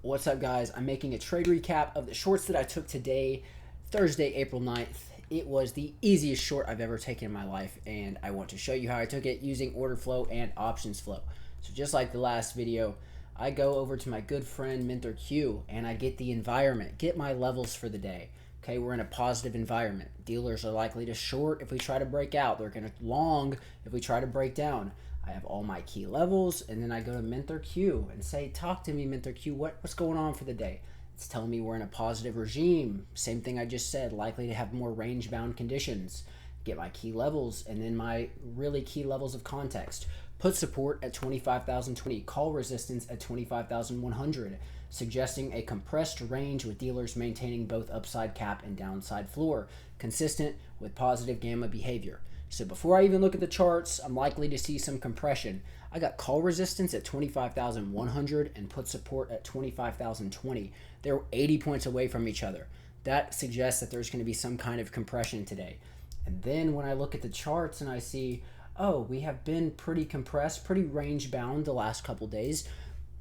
What's up, guys? I'm making a trade recap of the shorts that I took today, Thursday, April 9th. It was the easiest short I've ever taken in my life, and I want to show you how I took it using order flow and options flow. So just like the last video, I go over to my good friend Mentor Q and I get the environment, get my levels for the day. Okay, we're in a positive environment. Dealers are likely to short if we try to break out. They're going to long if we try to break down. I have all my key levels, and then I go to Mentor Q and say, talk to me, Mentor Q, what's going on for the day? It's telling me we're in a positive regime. Same thing I just said, likely to have more range-bound conditions. Get my key levels, and then my really key levels of context. Put support at 25,020, call resistance at 25,100, suggesting a compressed range with dealers maintaining both upside cap and downside floor, consistent with positive gamma behavior. So before I even look at the charts, I'm likely to see some compression. I got call resistance at 25,100 and put support at 25,020. They're 80 points away from each other. That suggests that there's going to be some kind of compression today. And then when I look at the charts and I see, oh, we have been pretty compressed, pretty range bound the last couple days,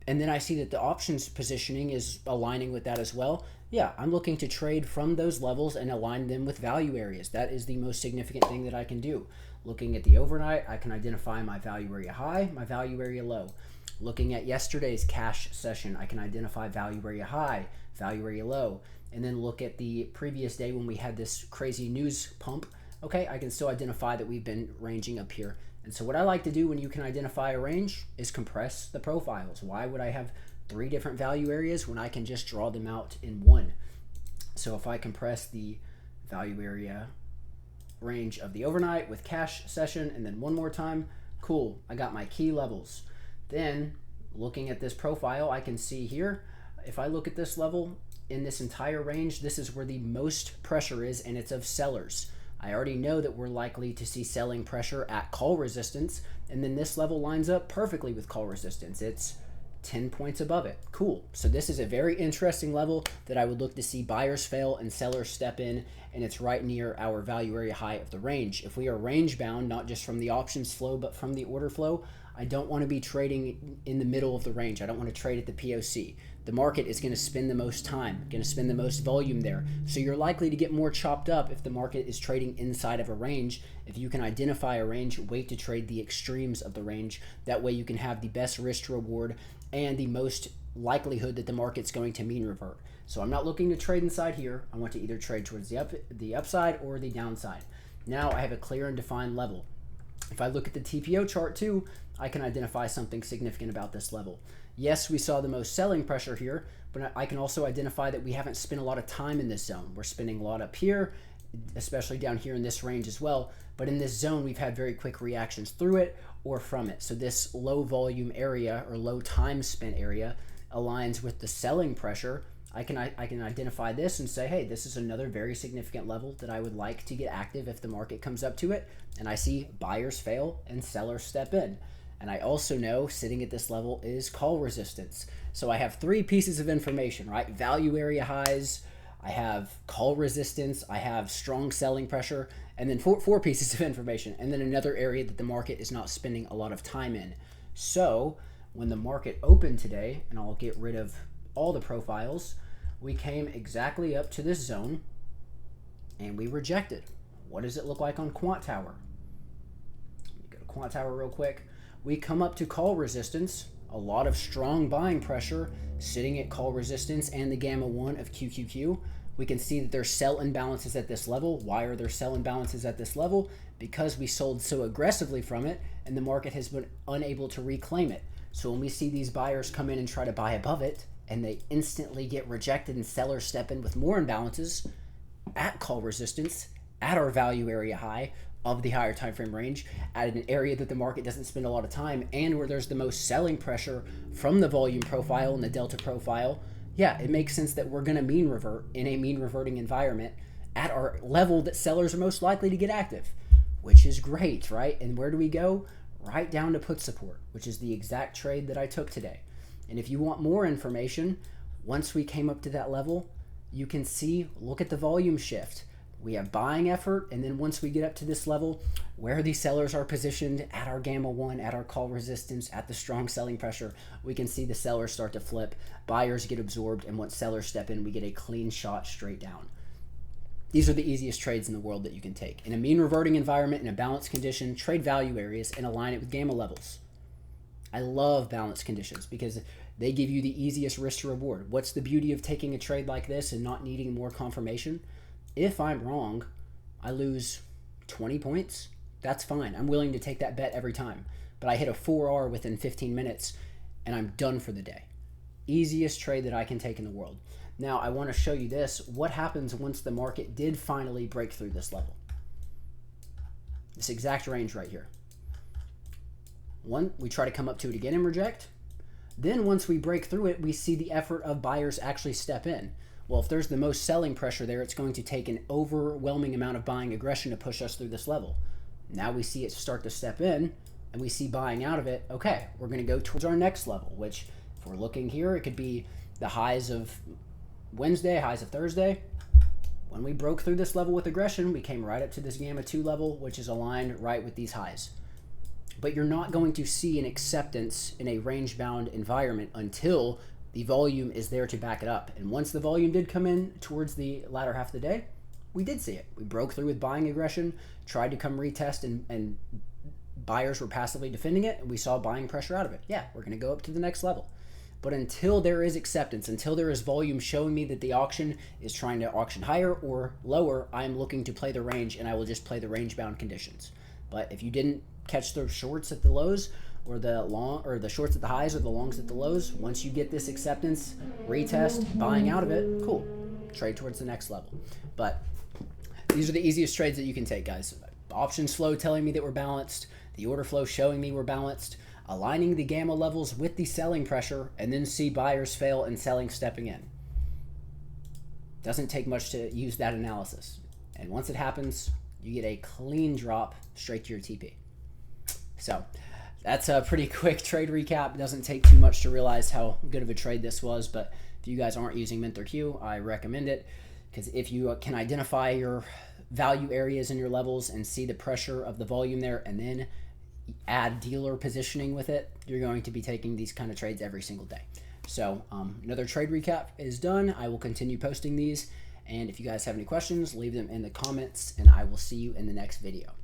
and then I see that the options positioning is aligning with that as well. Yeah, I'm looking to trade from those levels and align them with value areas. That is the most significant thing that I can do. Looking at the overnight, I can identify my value area high, my value area low. Looking at yesterday's cash session, I can identify value area high, value area low, and then look at the previous day when we had this crazy news pump. Okay, I can still identify that we've been ranging up here. And so what I like to do when you can identify a range is compress the profiles. Why would I have 3 different value areas when I can just draw them out in one? So if I compress the value area range of the overnight with cash session and then one more time, cool, I got my key levels. Then looking at this profile, I can see here, if I look at this level in this entire range, this is where the most pressure is, and it's of sellers. I already know that we're likely to see selling pressure at call resistance, and then this level lines up perfectly with call resistance. It's 10 points above it. Cool. So this is a very interesting level that I would look to see buyers fail and sellers step in, and it's right near our value area high of the range. If we are range bound, not just from the options flow, but from the order flow, I don't want to be trading in the middle of the range. I don't want to trade at the POC. The market is going to spend the most time, going to spend the most volume there. So you're likely to get more chopped up if the market is trading inside of a range. If you can identify a range, wait to trade the extremes of the range. That way you can have the best risk to reward and the most likelihood that the market's going to mean revert. So I'm not looking to trade inside here. I want to either trade towards the upside or the downside. Now I have a clear and defined level. If I look at the TPO chart too, I can identify something significant about this level. Yes, we saw the most selling pressure here, but I can also identify that we haven't spent a lot of time in this zone. We're spending a lot up here, especially down here in this range as well. But in this zone, we've had very quick reactions through it or from it. So this low volume area or low time spent area aligns with the selling pressure. I can identify this and say, hey, this is another very significant level that I would like to get active if the market comes up to it. And I see buyers fail and sellers step in. And I also know sitting at this level is call resistance. So I have 3 pieces of information, right? Value area highs, I have call resistance, I have strong selling pressure, and then four pieces of information, and then another area that the market is not spending a lot of time in. So when the market opened today, and I'll get rid of all the profiles, we came exactly up to this zone and we rejected. What does it look like on Quant Tower? Let me go to Quant Tower real quick. We come up to call resistance, a lot of strong buying pressure sitting at call resistance and the gamma 1 of QQQ. We can see that there's sell imbalances at this level. Why are there sell imbalances at this level? Because we sold so aggressively from it and the market has been unable to reclaim it. So when we see these buyers come in and try to buy above it and they instantly get rejected and sellers step in with more imbalances at call resistance, at our value area high of the higher time frame range, at an area that the market doesn't spend a lot of time and where there's the most selling pressure from the volume profile and the delta profile, yeah, it makes sense that we're going to mean revert in a mean reverting environment at our level that sellers are most likely to get active, which is great, right? And where do we go? Right down to put support, which is the exact trade that I took today. And if you want more information, once we came up to that level, you can see, look at the volume shift. We have buying effort, and then once we get up to this level, where these sellers are positioned at our gamma 1, at our call resistance, at the strong selling pressure, we can see the sellers start to flip, buyers get absorbed, and once sellers step in, we get a clean shot straight down. These are the easiest trades in the world that you can take. In a mean reverting environment, in a balanced condition, trade value areas and align it with gamma levels. I love balanced conditions because they give you the easiest risk to reward. What's the beauty of taking a trade like this and not needing more confirmation? If I'm wrong, I lose 20 points. That's fine. I'm willing to take that bet every time. But I hit a 4R within 15 minutes and I'm done for the day. Easiest trade that I can take in the world. Now, I want to show you this. What happens once the market did finally break through this level? This exact range right here. One, we try to come up to it again and reject. Then once we break through it, we see the effort of buyers actually step in. Well, if there's the most selling pressure there, it's going to take an overwhelming amount of buying aggression to push us through this level. Now we see it start to step in, and we see buying out of it. Okay, we're going to go towards our next level, which if we're looking here, it could be the highs of Wednesday, highs of Thursday. When we broke through this level with aggression, we came right up to this gamma 2 level, which is aligned right with these highs. But you're not going to see an acceptance in a range-bound environment until the volume is there to back it up. And once the volume did come in towards the latter half of the day, we did see it. We broke through with buying aggression, tried to come retest, and buyers were passively defending it, and we saw buying pressure out of it. Yeah, we're going to go up to the next level. But until there is acceptance, until there is volume showing me that the auction is trying to auction higher or lower, I'm looking to play the range, and I will just play the range-bound conditions. But if you didn't catch the shorts at the lows, or the long, or the shorts at the highs, or the longs at the lows, once you get this acceptance, retest, buying out of it, cool. Trade towards the next level. But these are the easiest trades that you can take, guys. Options flow telling me that we're balanced, the order flow showing me we're balanced, aligning the gamma levels with the selling pressure, and then see buyers fail and selling stepping in. Doesn't take much to use that analysis. And once it happens, you get a clean drop straight to your TP. So that's a pretty quick trade recap. It doesn't take too much to realize how good of a trade this was, but if you guys aren't using Mint or Q, I recommend it, because if you can identify your value areas and your levels and see the pressure of the volume there and then add dealer positioning with it, you're going to be taking these kind of trades every single day. So another trade recap is done. I will continue posting these, and if you guys have any questions, leave them in the comments, and I will see you in the next video.